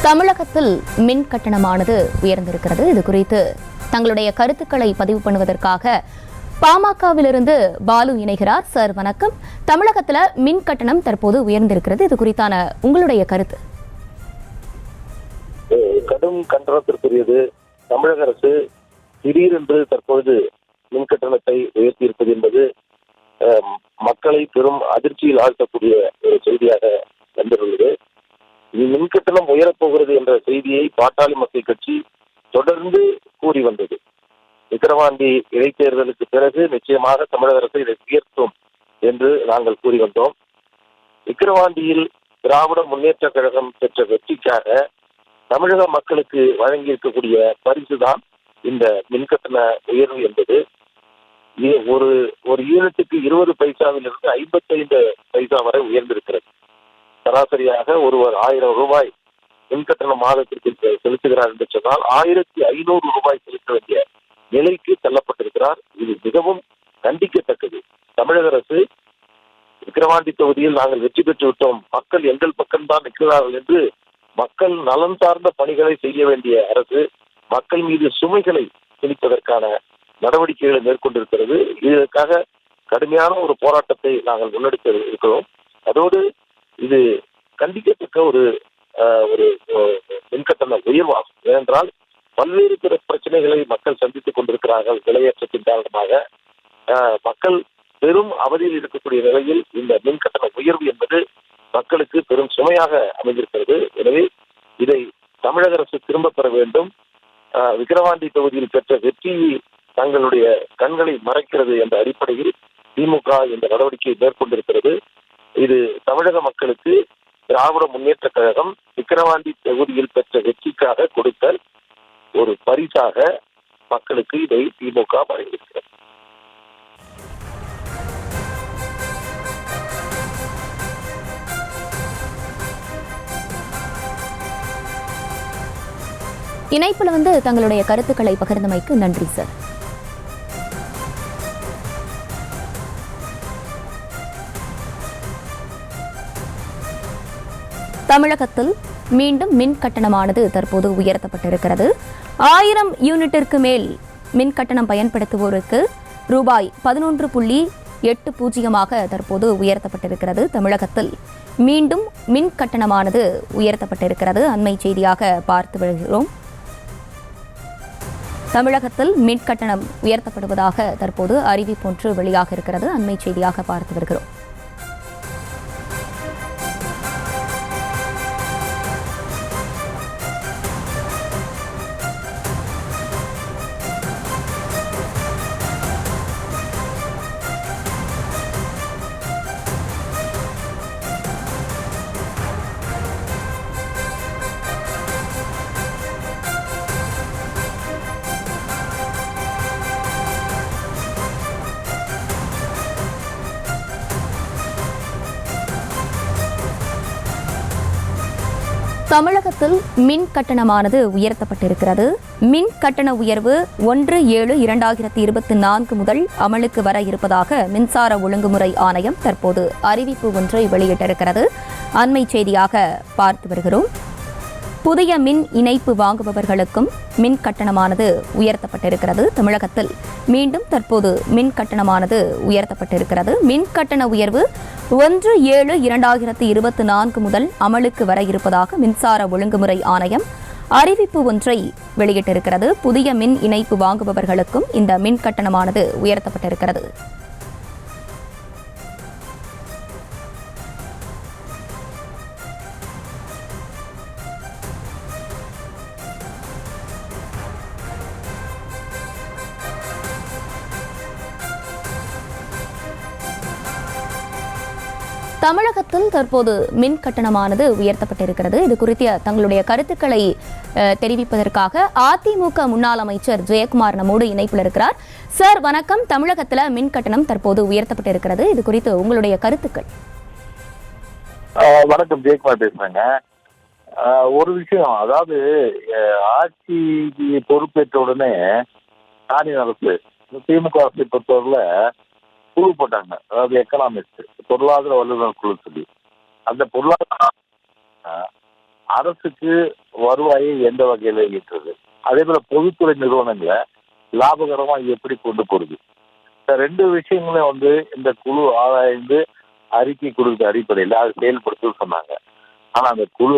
தமிழகத்தில் மின் கட்டணமானது உயர்ந்திருக்கிறது. இது குறித்து தங்களுடைய கருத்துக்களை பதிவு பண்ணுவதற்காக பாமகவிலிருந்து பாலு இணைகிறார். சார் வணக்கம். தமிழகத்தில் மின் கட்டணம் தற்போது உயர்ந்திருக்கிறது. இது குறித்தான உங்களுடைய கருத்து? கடும் கண்டனத்திற்குரியது. தமிழக அரசு திடீரென்று தற்பொழுது மின் கட்டணத்தை உயர்த்தியிருப்பது என்பது மக்களை பெரும் அதிர்ச்சியில் ஆழ்த்தக்கூடிய ஒரு செய்தியாக வந்துள்ளது. மின் கட்டணம் உயரப்போகிறது என்ற செய்தியை பாட்டாளி மக்கள் கட்சி தொடர்ந்து கூறி வந்தது. விக்கிரவாண்டி இடைத்தேர்தலுக்கு பிறகு நிச்சயமாக தமிழக அரசு இதை உயர்த்தும் என்று நாங்கள் கூறி வந்தோம். விக்கிரவாண்டியில் திராவிட முன்னேற்ற கழகம் பெற்ற வெற்றிக்காக தமிழக மக்களுக்கு வழங்கியிருக்கக்கூடிய பரிசுதான் இந்த மின்கட்டண உயர்வு என்பது. ஒரு யூனிட்டுக்கு 20 பைசாவிலிருந்து 55 பைசா வரை உயர்ந்திருக்கிறது. சராசரியாக ஒருவர் 1000 ரூபாய் மின்கட்டண மாதத்திற்கு செலுத்துகிறார் என்று சொன்னால் 1500 ரூபாய் செலுத்த வேண்டிய நிலைக்கு தள்ளப்பட்டிருக்கிறார். இது மிகவும் கண்டிக்கத்தக்கது. தமிழக அரசு விக்கிரவாண்டி தொகுதியில் நாங்கள் வெற்றி பெற்று விட்டோம், மக்கள் எங்கள் பக்கம்தான் நிற்கிறார்கள் என்று மக்கள் நலன் சார்ந்த பணிகளை செய்ய வேண்டிய அரசு மக்கள் மீது சுமைகளை திணிப்பதற்கான நடவடிக்கைகளை மேற்கொண்டிருக்கிறது. இதற்காக கடுமையான ஒரு போராட்டத்தை நாங்கள் முன்னெடுக்க இருக்கிறோம். அதோடு இது கண்டிக்கத்தக்க ஒரு மின்கட்டண உயர்வாகும். ஏனென்றால் பல்வேறு பிற பிரச்சனைகளை மக்கள் சந்தித்துக் கொண்டிருக்கிறார்கள். விலையேற்றத்தின் காரணமாக மக்கள் பெரும் அவதியில் இருக்கக்கூடிய நிலையில் இந்த மின்கட்டண உயர்வு என்பது மக்களுக்கு பெரும் சுமையாக அமைந்திருக்கிறது. எனவே இதை தமிழக அரசு திரும்ப பெற வேண்டும். விக்கிரவாண்டி தொகுதியில் பெற்ற வெற்றி தங்களுடைய கண்களை மறைக்கிறது என்ற அடிப்படையில் திமுக இந்த நடவடிக்கையை மேற்கொண்டிருக்கிறது. இது தமிழக மக்களுக்கு திராவிட முன்னேற்ற கழகம் விக்கிரவாண்டி தொகுதியில் பெற்ற வெற்றிக்காக கொடுத்த ஒரு பரிசாக மக்களுக்கு இதை திமுக வழங்கியிருக்கிறது. இணைப்புல தங்களுடைய கருத்துக்களை பகிர்ந்தமைக்கு நன்றி சார். தமிழகத்தில் மீண்டும் மின் கட்டணமானது தற்போது உயர்த்தப்பட்டிருக்கிறது. 1000 யூனிட்டிற்கு மேல் மின் கட்டணம் பயன்படுத்துவோருக்கு ரூபாய் 11.80 தற்போது உயர்த்தப்பட்டிருக்கிறது. தமிழகத்தில் மீண்டும் மின் கட்டணமானது உயர்த்தப்பட்டிருக்கிறது. அண்மை செய்தியாக பார்த்து வருகிறோம். தமிழகத்தில் மின் கட்டணம் உயர்த்தப்படுவதாக தற்போது அறிவிப்பொன்று வெளியாக இருக்கிறது. அண்மை செய்தியாக பார்த்து வருகிறோம். தமிழகத்தில் மின் கட்டணமானது உயர்த்தப்பட்டிருக்கிறது. மின் கட்டண உயர்வு 1/7/2024 முதல் அமலுக்கு வர இருப்பதாக மின்சார ஒழுங்குமுறை ஆணையம் தற்போது அறிவிப்பு ஒன்றை வெளியிட்டிருக்கிறது. அண்மை செய்தியாக பார்த்து வருகிறோம். புதிய மின் இணைப்பு வாங்குபவர்களுக்கும் மின் கட்டணமானது உயர்த்தப்பட்டிருக்கிறது. தமிழகத்தில் மீண்டும் தற்போது மின் கட்டணமானது உயர்த்தப்பட்டிருக்கிறது. மின் கட்டண உயர்வு 1/7/2024 முதல் அமலுக்கு வர இருப்பதாக மின்சார ஒழுங்குமுறை ஆணையம் அறிவிப்பு ஒன்றை வெளியிட்டிருக்கிறது. புதிய மின் இணைப்பு வாங்குபவர்களுக்கும் இந்த மின் கட்டணமானது உயர்த்தப்பட்டிருக்கிறது. தமிழகத்தில் தற்போது மின் கட்டணமானது உயர்த்தப்பட்டிருக்கிறது. இது குறித்த தங்களுடைய கருத்துக்களை தெரிவிப்பதற்காக அதிமுக முன்னாள் அமைச்சர் ஜெயக்குமார் நம்மோடு இணைப்பில் இருக்கிறார். சார் வணக்கம். தமிழகத்தில் மின் கட்டணம் தற்போது உயர்த்தப்பட்டிருக்கிறது. இது குறித்து உங்களுடைய கருத்துக்கள்? வணக்கம், ஜெயக்குமார் பேசுறேங்க. ஒரு விஷயம், அதாவது ஆட்சி பொறுப்பேற்ற உடனே ஸ்டாலின் அரசு திமுக அரசை பொறுத்தவரையில குழு போட்டாங்க. அதாவது எக்கனாமிஸ்ட், பொருளாதார வல்லுநர் குழு சொல்லி. அந்த பொருளாதார அரசுக்கு வருவாயை எந்த வகையில ஈட்டுறது, அதே போல பொதுத்துறை நிறுவனங்களை லாபகரமா எப்படி கொண்டு போறது, இந்த ரெண்டு விஷயங்களும் இந்த குழு ஆராய்ந்து அறிக்கை கொடுத்த அடிப்படையில் அது செயல்படுத்த சொன்னாங்க. ஆனா அந்த குழு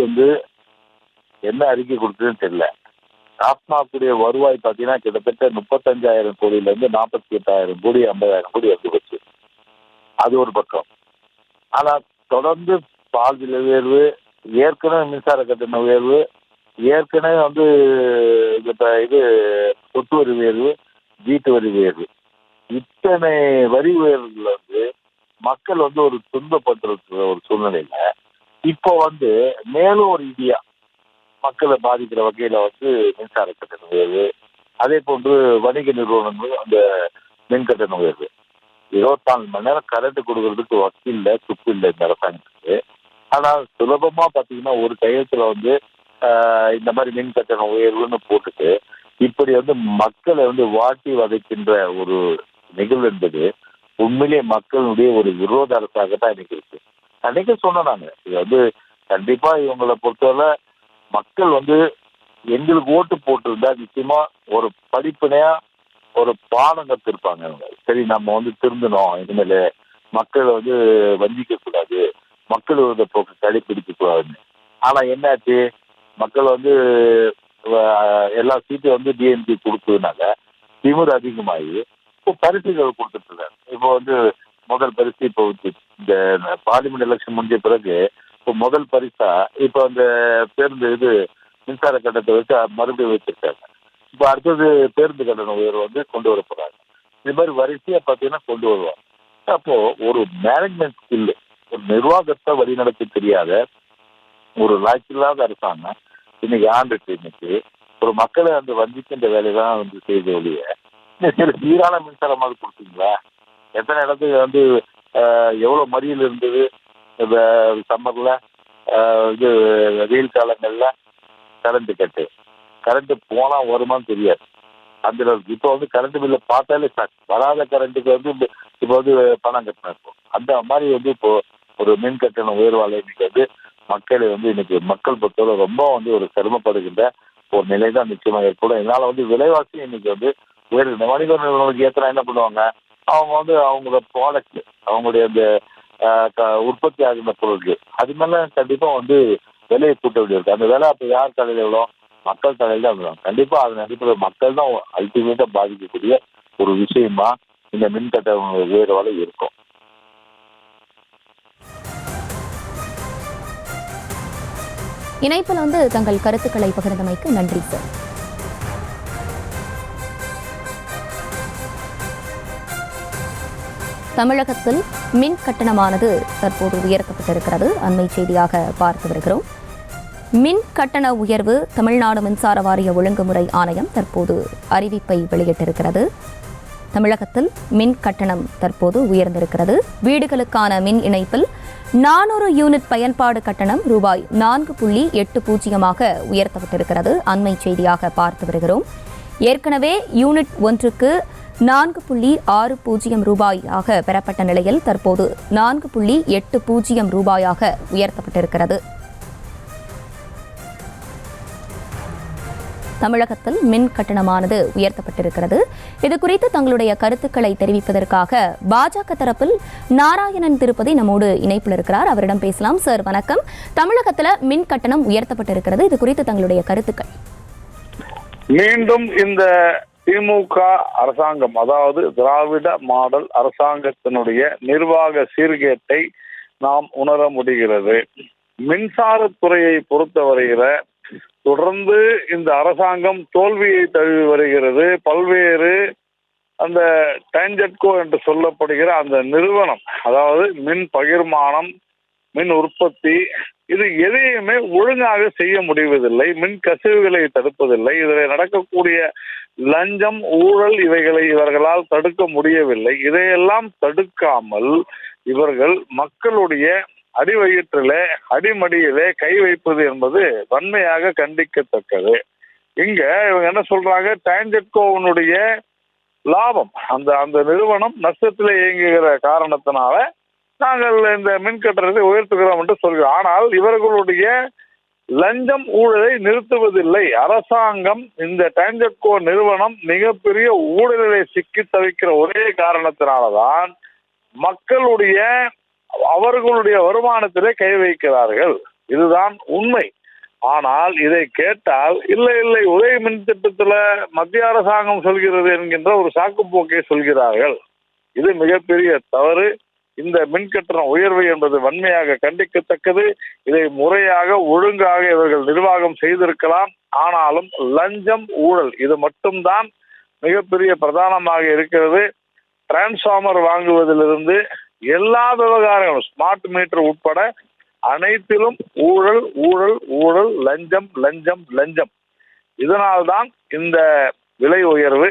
என்ன அறிக்கை கொடுத்ததுன்னு தெரியல. டாஸ்மாகுடைய வருவாய் பார்த்தீங்கன்னா கிட்டத்தட்ட 35,000 கோடியில இருந்து 48,000 கோடி 50,000 கோடி வந்து போச்சு. அது ஒரு பக்கம். ஆனா தொடர்ந்து பால் விலை உயர்வு, ஏற்கனவே மின்சார கட்டண உயர்வு, ஏற்கனவே இது சொத்து வரி உயர்வு, வீட்டு வரி உயர்வு, இத்தனை வரி உயர்வுகள் மக்கள் ஒரு துன்பப்பட்டிருக்கிற ஒரு சூழ்நிலையில இப்போ மேலும் ஒரு இடியா மக்களை பாதிக்கிற வகையில மின்சார கட்டண உயர்வு, அதே போன்று வணிக நிறுவனங்கள் அந்த மின் கட்டண உயர்வு. 24 மணி நேரம் கரண்ட் கொடுக்கறதுக்கு வசதி இல்லை, துப்பு இல்லை இந்த அரசாங்கத்துக்கு. ஆனா சுலபமா பாத்தீங்கன்னா ஒரு கையெழுத்துல இந்த மாதிரி மின் கட்டண உயர்வுன்னு போட்டுட்டு இப்படி மக்களை வாட்டி வதைக்கின்ற ஒரு நிகழ்வு என்பது உண்மையிலேயே மக்களுடைய ஒரு விரோத அரசாகத்தான் இன்னைக்கு இருக்கு. அன்னைக்கு சொன்னாங்க இது கண்டிப்பா இவங்களை பொறுத்தவரை மக்கள் எங்களுக்கு ஓட்டு போட்டிருந்தா நிச்சயமா ஒரு படிப்பினையா ஒரு பாடம் கத்திருப்பாங்க. சரி நம்ம திருந்தணும், இனிமேல் மக்கள் வஞ்சிக்க கூடாது, மக்கள் விரோத போக்கு கடைபிடிக்க கூடாதுன்னு. ஆனா என்னாச்சு, மக்கள் எல்லா சீட்டும் டிஎம்கே கொடுத்ததுனால திமுக அதிகமாகி இப்போ பரிசுகள் கொடுத்துட்டு இருக்காங்க. இப்போ முதல் பரிசு இப்போ இந்த பார்லிமெண்ட் எலெக்ஷன் முடிஞ்ச பிறகு இப்போ முதல் பரிசா இப்போ அந்த பேருந்து மின்சார கட்டணத்தை வச்சு மறுபடியும் வச்சிருக்காங்க. இப்போ அடுத்தது பேருந்து கட்டண உயர்வு கொண்டு வர போறாங்க. இது மாதிரி வரிசையா பார்த்தீங்கன்னா கொண்டு வருவாங்க. அப்போ ஒரு மேனேஜ்மெண்ட் ஸ்கில், ஒரு நிர்வாகத்தை வழிநடத்த தெரியாத ஒரு லாய்க்கில்லாத அரசாங்கம் இன்னைக்கு ஆண்டுட்டு இன்னைக்கு ஒரு மக்களை வஞ்சிக்கின்ற வேலைதான் செய்த ஒழிய சில சீரான மின்சாரமாக கொடுத்தீங்களா? எத்தனை இடத்துக்கு எவ்வளவு மறியல் இருந்தது சம்மர்ல, வெயில் காலங்கள்ல கரண்ட் கட்டு, கரண்ட் போனா வருமானு தெரியாது அந்த அளவுக்கு. இப்போ கரண்ட் பில்ல பார்த்தாலே வராத கரண்ட்டுக்கு இப்போ பணம் கட்டணம் இருக்கும். அந்த மாதிரி இப்போ ஒரு மின் கட்டண உயர்வால இன்னைக்கு மக்களை இன்னைக்கு மக்கள் பொறுத்தவரை ரொம்ப ஒரு சிரமப்படுகின்ற ஒரு நிலை தான் நிச்சயமாக ஏற்படும். இதனால விலைவாசி இன்னைக்கு உயர்வு. வணிக நிறுவனங்களுக்கு ஏற்ற என்ன பண்ணுவாங்க, அவங்க அவங்களோட ப்ராடக்ட், அவங்களுடைய அந்த உற்பத்தி ஆகின்ற பொருட்கள் அது மேல கண்டிப்பா விலையை கூட்ட வேண்டியிருக்கு. அந்த விலை அப்ப யார் தலையில எவ்வளோ, மக்கள் தலையில தான் விழும். கண்டிப்பா அதன் அடிப்படையில் மக்கள் தான் அல்டிமேட்டா பாதிக்கக்கூடிய ஒரு விஷயமா இந்த மின் கட்டண உயர்வால இருக்கும். இணைப்பில் தங்கள் கருத்துக்களை பகிர்ந்தமைக்கு நன்றி சார். தமிழகத்தில் மின் கட்டணமானது தற்போது உயர்த்தப்பட்டிருக்கிறது. அண்மை செய்தியாக பார்த்து வருகிறோம். மின் கட்டண உயர்வு தமிழ்நாடு மின்சார வாரிய ஒழுங்குமுறை ஆணையம் தற்போது அறிவிப்பை வெளியிட்டிருக்கிறது. தமிழகத்தில் மின் கட்டணம் தற்போது உயர்ந்திருக்கிறது. வீடுகளுக்கான மின் இணைப்பில் 400 யூனிட் பயன்பாடு கட்டணம் ரூபாய் 4.80 உயர்த்தப்பட்டிருக்கிறது. அண்மை செய்தியாக பார்த்து வருகிறோம். ஏற்கனவே யூனிட் ஒன்றுக்கு 4.60 ரூபாயாக பெறப்பட்ட நிலையில் தற்போது 4.80 ரூபாயாக உயர்த்தப்பட்டிருக்கிறது. தமிழகத்தில் மின் கட்டணமானது உயர்த்தப்பட்டிருக்கிறது. இதுகுறித்து தங்களுடைய கருத்துக்களை தெரிவிப்பதற்காக பாஜக தரப்பில் நாராயணன் திருப்பதி நம்மோடு இணைப்பில் இருக்கிறார். அவரிடம் பேசலாம். சார் வணக்கம். தமிழகத்தில் மின் கட்டணம் உயர்த்தப்பட்டிருக்கிறது, இது குறித்து தங்களுடைய கருத்துக்கள். மீண்டும் இந்த திமுக அரசாங்கம், அதாவது திராவிட மாடல் அரசாங்கத்தினுடைய நிர்வாக சீர்கேட்டை நாம் உணர முடிகிறது. மின்சாரத்துறையை பொறுத்தவரையில தொடர்ந்து இந்த அரசாங்கம் தோல்வியை தழுவி வருகிறது. பல்வேறு அந்த டான்ஜெட்கோ என்று சொல்லப்படுகிற அந்த நிறுவனம், அதாவது மின் பகிர்மானம், மின் உற்பத்தி, இது எதையுமே ஒழுங்காக செய்ய முடிவதில்லை. மின் கசிவுகளை தடுப்பதில்லை. இதில் நடக்கக்கூடிய லஞ்சம், ஊழல், இவைகளை இவர்களால் தடுக்க முடியவில்லை. இதையெல்லாம் தடுக்காமல் இவர்கள் மக்களுடைய அடிவயிற்றிலே, அடிமடியிலே கை வைப்பது என்பது வன்மையாக கண்டிக்கத்தக்கது. இங்க இவங்க என்ன சொல்றாங்க, டான்ஜெட்கோவினுடைய லாபம், அந்த நிறுவனம் நஷ்டத்திலே இயங்குகிற காரணத்தினால நாங்கள் இந்த மின் கட்டணத்தை உயர்த்துகிறோம் என்று சொல்கிறோம். ஆனால் இவர்களுடைய லஞ்சம் ஊழலை நிறுத்துவதில்லை. அரசாங்கம், இந்த டான்ஜெட்கோ நிறுவனம் மிகப்பெரிய ஊழலிலே சிக்கி தவிக்கிற ஒரே காரணத்தினால்தான் மக்களுடைய அவர்களுடைய வருமானத்திலே கை வைக்கிறார்கள். இதுதான் உண்மை. ஆனால் இதை கேட்டால் இல்லை உதய மின் திட்டத்துல மத்திய அரசாங்கம் சொல்கிறது என்கின்ற ஒரு சாக்குப்போக்கை சொல்கிறார்கள். இது மிகப்பெரிய தவறு. இந்த மின்கட்டண உயர்வு என்பது வன்மையாக கண்டிக்கத்தக்கது. இதை முறையாக ஒழுங்காக இவர்கள் நிர்வாகம் செய்திருக்கலாம். ஆனாலும் லஞ்சம் ஊழல் இது மட்டும்தான் மிகப்பெரிய பிரதானமாக இருக்கிறது. டிரான்ஸ்பார்மர் வாங்குவதிலிருந்து எல்லா விவகாரங்களும், ஸ்மார்ட் மீட்டர் உட்பட அனைத்திலும் ஊழல் ஊழல் ஊழல், லஞ்சம் லஞ்சம் லஞ்சம். இதனால்தான் இந்த விலை உயர்வு.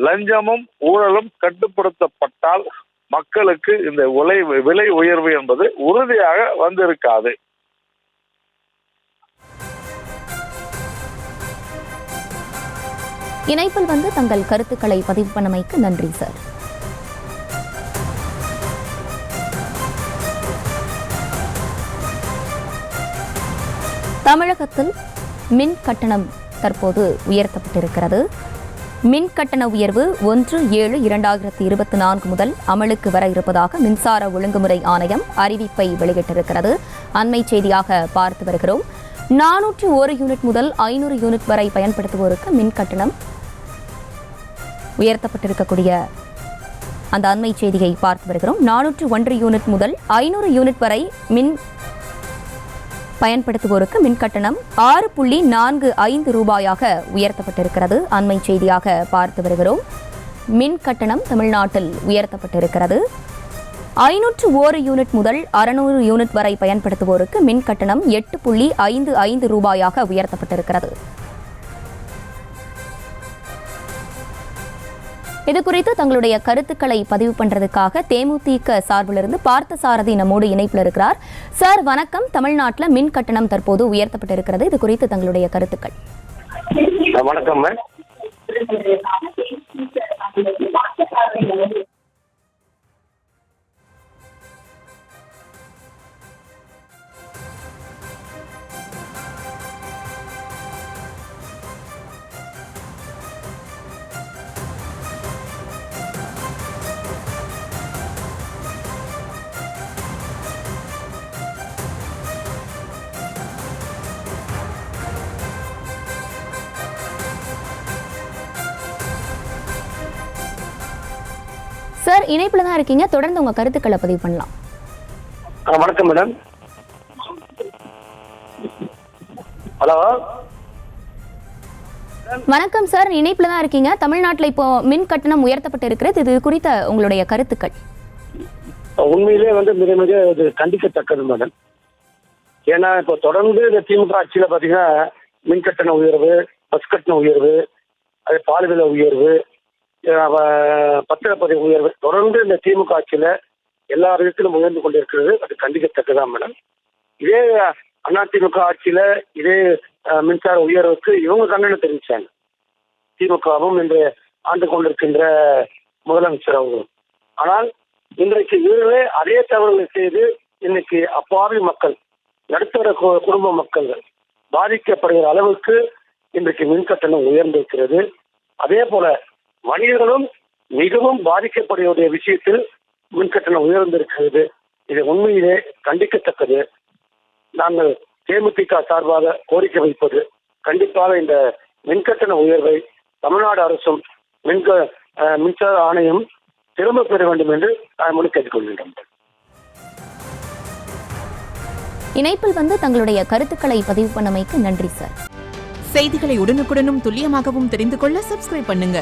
லஞ்சமும் ஊழலும் கட்டுப்படுத்தப்பட்டால் மக்களுக்கு இந்த விலை உயர்வு என்பது உறுதியாக வந்திருக்காது. இணைப்பில் வந்து தங்கள் கருத்துக்களை பதிவு பண்ணமைக்கு நன்றி சார். தமிழகத்தில் மின் கட்டணம் தற்போது உயர்த்தப்பட்டிருக்கிறது. மின் கட்டண உயர்வு 1/7/2024 முதல் அமலுக்கு வர இருப்பதாக மின்சார ஒழுங்குமுறை ஆணையம் அறிவிப்பை வெளியிட்டிருக்கிறது. அண்மை செய்தியாக பார்த்து வருகிறோம். 401 யூனிட் முதல் 500 யூனிட் வரை பயன்படுத்துவோருக்கு மின் கட்டணம் உயர்த்தப்பட்டிருக்கக்கூடிய அந்த அண்மை செய்தியை பார்த்து வருகிறோம். 401 யூனிட் முதல் 500 யூனிட் வரை மின் பயன்படுத்துவோருக்கு மின் கட்டணம் 6.45 ரூபாயாக உயர்த்தப்பட்டிருக்கிறது. அண்மை செய்தியாக பார்த்து வருகிறோம். மின் கட்டணம் தமிழ்நாட்டில் உயர்த்தப்பட்டிருக்கிறது. 501 யூனிட் முதல் 600 யூனிட் வரை பயன்படுத்துவோருக்கு மின் கட்டணம் 8.55 ரூபாயாக உயர்த்தப்பட்டிருக்கிறது. இது குறித்து தங்களுடைய கருத்துக்களை பதிவு பண்றதுக்காக தேமுதிக சார்பிலிருந்து பார்த்தசாரதி நம்மோடு இணைப்பில் இருக்கிறார். சார் வணக்கம். தமிழ்நாட்டில் மின் கட்டணம் தற்போது உயர்த்தப்பட்டிருக்கிறது. இது குறித்து தங்களுடைய கருத்துக்கள். வணக்கம். சார் இணைப்புல தான் இருக்கீங்க, தொடர்ந்து உங்க கருத்துக்களை பதிவு பண்ணலாம். வணக்கம் மேடம். ஹலோ வணக்கம் சார், இணைப்புல தான் இருக்கீங்க. தமிழ்நாட்டில் இப்போ மின் கட்டணம் உயர்த்தப்பட்டு இருக்கிறது. இது குறித்த உங்களுடைய கருத்துக்கள். உண்மையிலே மிக மிக கண்டிக்கத்தக்கது மேடம். ஏன்னா இப்போ தொடர்ந்து இந்த திமுக ஆட்சியில பாத்தீங்கன்னா மின் கட்டண உயர்வு, பஸ் கட்டண உயர்வு, அது பால் விலை உயர்வு, பத்திரப்பதிவு உயர்வு தொடர்ந்து இந்த திமுக ஆட்சியில எல்லா விதத்திலும் உயர்ந்து கொண்டிருக்கிறது. அது கண்டிக்கத்தக்கதான் மேடம். இதே அதிமுக ஆட்சியில இதே மின்சார உயர்வுக்கு இவங்க கண்டனம் தெரிவிச்சாங்க. திமுகவும் இன்று ஆண்டு கொண்டிருக்கின்ற முதலமைச்சர் அவர்களும். ஆனால் இன்றைக்கு இவர்களே அதே தவறுகளை செய்து இன்னைக்கு அப்பாவி மக்கள், நடுத்தர குடும்ப மக்கள் பாதிக்கப்படுகிற அளவுக்கு இன்றைக்கு மின் கட்டணம் உயர்ந்திருக்கிறது. அதே போல வணிகர்களும் மிகவும் பாதிக்கப்படுவடைய விஷயத்தில் மின்கட்டணம் உயர்ந்திருக்கிறது. இது உண்மையிலே கண்டிக்கத்தக்கது. நாங்கள் தேமுதிக சார்பாக கோரிக்கை வைப்பது, கண்டிப்பாக இந்த மின்கட்டண உயர்வை தமிழ்நாடு அரசும் மின்சார ஆணையம் திரும்ப பெற வேண்டும் என்று நான் கேட்டுக்கொள்கின்றோம். இணைப்பில் தங்களுடைய கருத்துக்களை பதிவு பண்ணமைக்கு நன்றி சார். செய்திகளை உடனுக்குடனும் துல்லியமாகவும் தெரிந்து கொள்ள சப்ஸ்கிரைப் பண்ணுங்க.